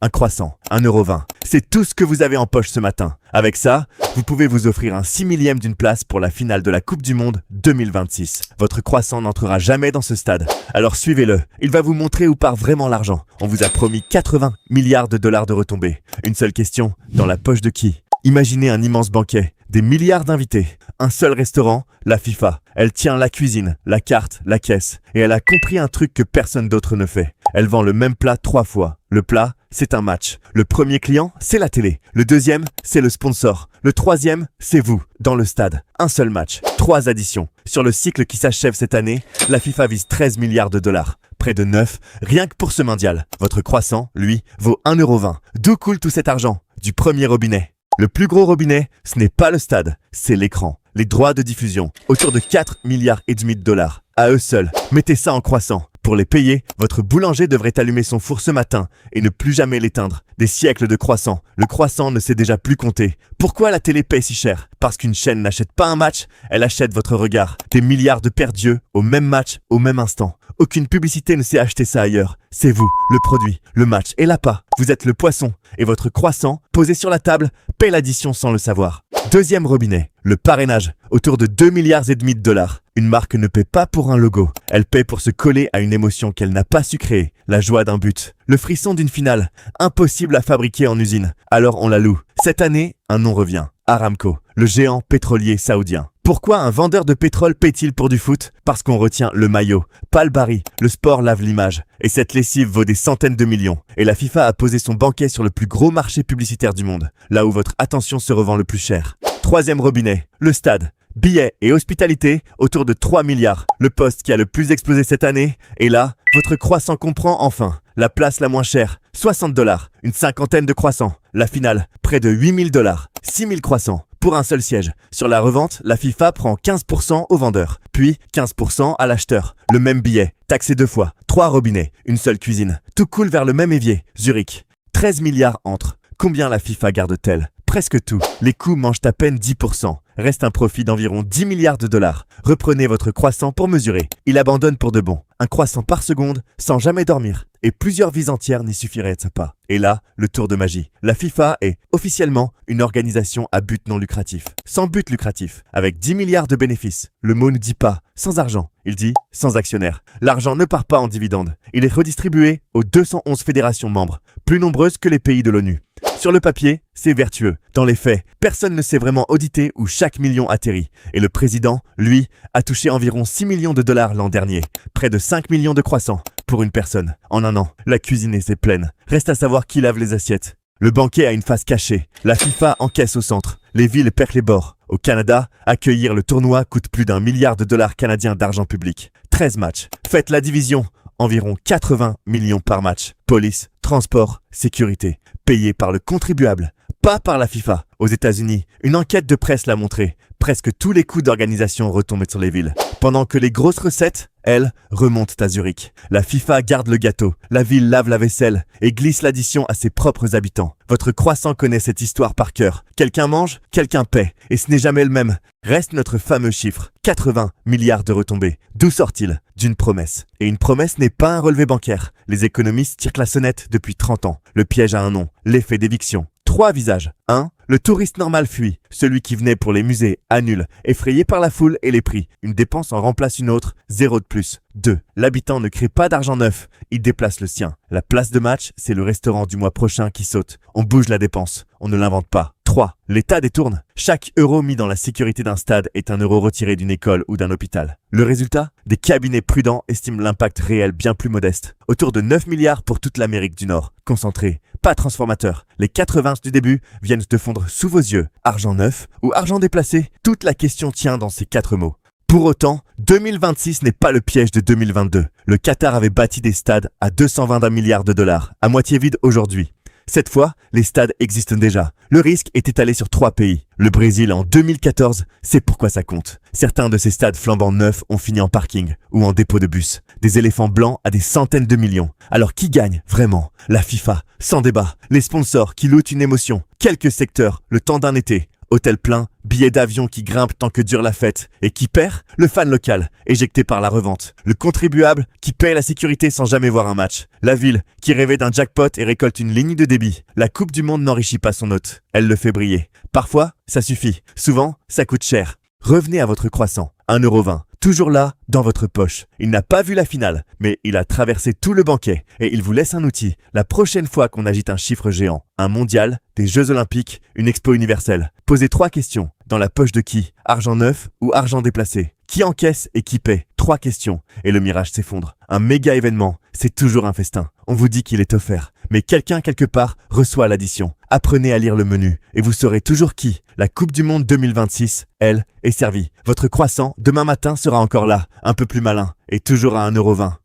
un croissant, 1,20 €. C'est tout ce que vous avez en poche ce matin. Avec ça, vous pouvez vous offrir un 6 millième d'une place pour la finale de la Coupe du Monde 2026. Votre croissant n'entrera jamais dans ce stade. Alors suivez-le, il va vous montrer où part vraiment l'argent. On vous a promis 80 milliards de dollars de retombées. Une seule question, dans la poche de qui? Imaginez un immense banquet, des milliards d'invités, un seul restaurant, la FIFA. Elle tient la cuisine, la carte, la caisse. Et elle a compris un truc que personne d'autre ne fait. Elle vend le même plat 3 fois. Le plat, c'est un match. Le premier client, c'est la télé. Le deuxième, c'est le sponsor. Le troisième, c'est vous, dans le stade. Un seul match, 3 additions. Sur le cycle qui s'achève cette année, la FIFA vise 13 milliards de dollars. Près de 9, rien que pour ce mondial. Votre croissant, lui, vaut 1,20 €. D'où coule tout cet argent? Du premier robinet. Le plus gros robinet, ce n'est pas le stade, c'est l'écran. Les droits de diffusion, autour de 4 milliards et demi de dollars. À eux seuls, mettez ça en croissant. Pour les payer, votre boulanger devrait allumer son four ce matin et ne plus jamais l'éteindre. Des siècles de croissant. Le croissant ne sait déjà plus compter. Pourquoi la télé paye si cher? Parce qu'une chaîne n'achète pas un match, elle achète votre regard. Des milliards de paires d'yeux au même match, au même instant. Aucune publicité ne sait acheter ça ailleurs. C'est vous, le produit, le match et l'appât. Vous êtes le poisson et votre croissant, posé sur la table, paie l'addition sans le savoir. Deuxième robinet, le parrainage, autour de 2 milliards et demi de dollars. Une marque ne paie pas pour un logo, elle paie pour se coller à une émotion qu'elle n'a pas su créer, la joie d'un but, le frisson d'une finale, impossible à fabriquer en usine, alors on la loue. Cette année, un nom revient, Aramco, le géant pétrolier saoudien. Pourquoi un vendeur de pétrole paie-t-il pour du foot? Parce qu'on retient le maillot, pas le baril. Le sport lave l'image. Et cette lessive vaut des centaines de millions. Et la FIFA a posé son banquet sur le plus gros marché publicitaire du monde, là où votre attention se revend le plus cher. Troisième robinet, le stade. Billets et hospitalité, autour de 3 milliards. Le poste qui a le plus explosé cette année. Et là, votre croissant comprend enfin la place la moins chère, 60 $, une cinquantaine de croissants. La finale, près de 8 000 $, 6 000 croissants. Pour un seul siège. Sur la revente, la FIFA prend 15% au vendeur, puis 15% à l'acheteur. Le même billet, taxé 2 fois, 3 robinets, une seule cuisine. Tout coule vers le même évier, Zurich. 13 milliards entrent. Combien la FIFA garde-t-elle? Presque tout. Les coûts mangent à peine 10%. Reste un profit d'environ 10 milliards de dollars. Reprenez votre croissant pour mesurer. Il abandonne pour de bon. Un croissant par seconde, sans jamais dormir. Et plusieurs vies entières n'y suffiraient pas. Et là, le tour de magie. La FIFA est, officiellement, une organisation à but non lucratif. Sans but lucratif. Avec 10 milliards de bénéfices. Le mot ne dit pas sans argent. Il dit sans actionnaire. L'argent ne part pas en dividendes. Il est redistribué aux 211 fédérations membres. Plus nombreuses que les pays de l'ONU. Sur le papier, c'est vertueux. Dans les faits, personne ne sait vraiment auditer où chaque million atterrit. Et le président, lui, a touché environ 6 millions de dollars l'an dernier. Près de 5 millions de croissants pour une personne. En un an, la cuisine est pleine. Reste à savoir qui lave les assiettes. Le banquet a une face cachée. La FIFA encaisse au centre. Les villes perdent les bords. Au Canada, accueillir le tournoi coûte plus d'1 milliard de dollars canadiens d'argent public. 13 matchs. Faites la division. Environ 80 millions par match. Police, transport, sécurité. Payé par le contribuable, pas par la FIFA. Aux États-Unis, une enquête de presse l'a montré. Presque tous les coûts d'organisation retombent sur les villes. Pendant que les grosses recettes, elles, remontent à Zurich. La FIFA garde le gâteau, la ville lave la vaisselle et glisse l'addition à ses propres habitants. Votre croissant connaît cette histoire par cœur. Quelqu'un mange, quelqu'un paie. Et ce n'est jamais le même. Reste notre fameux chiffre, 80 milliards de retombées. D'où sort-il? D'une promesse. Et une promesse n'est pas un relevé bancaire. Les économistes tirent la sonnette depuis 30 ans. Le piège a un nom, l'effet d'éviction. 3 visages. 1. Le touriste normal fuit. Celui qui venait pour les musées annule, effrayé par la foule et les prix. Une dépense en remplace une autre, 0 de plus. 2. L'habitant ne crée pas d'argent neuf, il déplace le sien. La place de match, c'est le restaurant du mois prochain qui saute. On bouge la dépense, on ne l'invente pas. 3. L'État détourne. Chaque euro mis dans la sécurité d'un stade est un euro retiré d'une école ou d'un hôpital. Le résultat? Des cabinets prudents estiment l'impact réel bien plus modeste. Autour de 9 milliards pour toute l'Amérique du Nord. Concentré, pas transformateur. Les 80 du début viennent de fondre sous vos yeux. Argent neuf ou argent déplacé? Toute la question tient dans ces 4 mots. Pour autant, 2026 n'est pas le piège de 2022. Le Qatar avait bâti des stades à 220 milliards de dollars, à moitié vides aujourd'hui. Cette fois, les stades existent déjà. Le risque est étalé sur 3 pays. Le Brésil en 2014, c'est pourquoi ça compte. Certains de ces stades flambant neufs ont fini en parking ou en dépôt de bus. Des éléphants blancs à des centaines de millions. Alors qui gagne vraiment? La FIFA, sans débat. Les sponsors qui louent une émotion. Quelques secteurs, le temps d'un été. Hôtel plein, billets d'avion qui grimpent tant que dure la fête. Et qui perd? Le fan local, éjecté par la revente. Le contribuable qui paye la sécurité sans jamais voir un match. La ville qui rêvait d'un jackpot et récolte une ligne de débit. La Coupe du Monde n'enrichit pas son hôte, elle le fait briller. Parfois, ça suffit. Souvent, ça coûte cher. Revenez à votre croissant, 1,20 €. Toujours là, dans votre poche. Il n'a pas vu la finale, mais il a traversé tout le banquet et il vous laisse un outil. La prochaine fois qu'on agite un chiffre géant, un mondial, des Jeux Olympiques, une expo universelle, posez 3 questions. Dans la poche de qui? Argent neuf ou argent déplacé? Qui encaisse et qui paie? 3 questions. Et le mirage s'effondre. Un méga événement, c'est toujours un festin. On vous dit qu'il est offert. Mais quelqu'un quelque part reçoit l'addition. Apprenez à lire le menu et vous saurez toujours qui. La Coupe du Monde 2026, elle, est servie. Votre croissant, demain matin, sera encore là, un peu plus malin et toujours à 1,20 €.